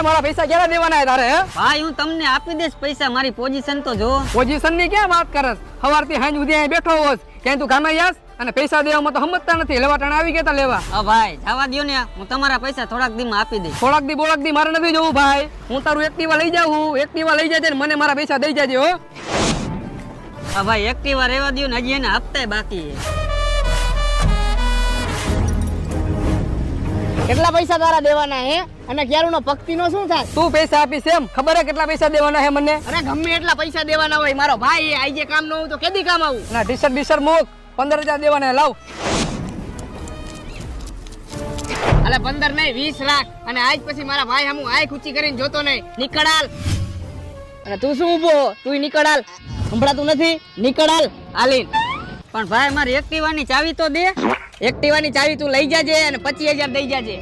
મારા પૈસા ક્યારે દેવાના તારે? હે ભાઈ હું તમને આપી દઈશ પૈસા, મારી પોઝિશન તો જો. પોઝિશન ની ક્યાં વાત કરસ? સવારથી સાંજ સુધી અહીં બેઠો હોસ, ક્યાંય તું કામે જાસ અને પૈસા દેવામાં તો સમજતા નથી. લેવા ટાણે આવી ગયા લેવા. હા ભાઈ જવા દો ને, હું તમારા પૈસા થોડાક દી માં આપી દઈશ. થોડાક દી મારે નથી જવું ભાઈ. હું તારું એક્ટિવા લઈ જાઉં, એક્ટિવા લઈ જાય ને મને મારા પૈસા દઈ જાજે હો. હા ભાઈ એક્ટિવા રહેવા દો ને, હજી એને હપ્તા બાકી છે. કેટલા પૈસા તારા દેવાના હે? અને ક્યારુનો પક્તિનો શું થાય? તું પૈસા આપીશ એમ? ખબર હે કેટલા પૈસા દેવાના હે મને? અરે ગમે એટલા પૈસા દેવાના હોય, મારો ભાઈ આજે કામ ન હોય તો કેદી કામ આવું? ના ટીશર્ટ મૂક, 15,000 દેવાના લાવ. અલે 15 નહીં 20 લાખ. અને આજ પછી મારા ભાઈ હમું આંખ ઊંચી કરીને જોતો નહીં. નીકળાલ. અને તું શું ઊભો? તું નીકળાલ. સંભળાતું નથી? નીકળાલ. હાલીન. પણ ભાઈ મારી એક્ટિવાની ચાવી તો દે. એક્ટિવાની ચાવી તું લઈ જાજે અને 25,000 દઈ જાજે.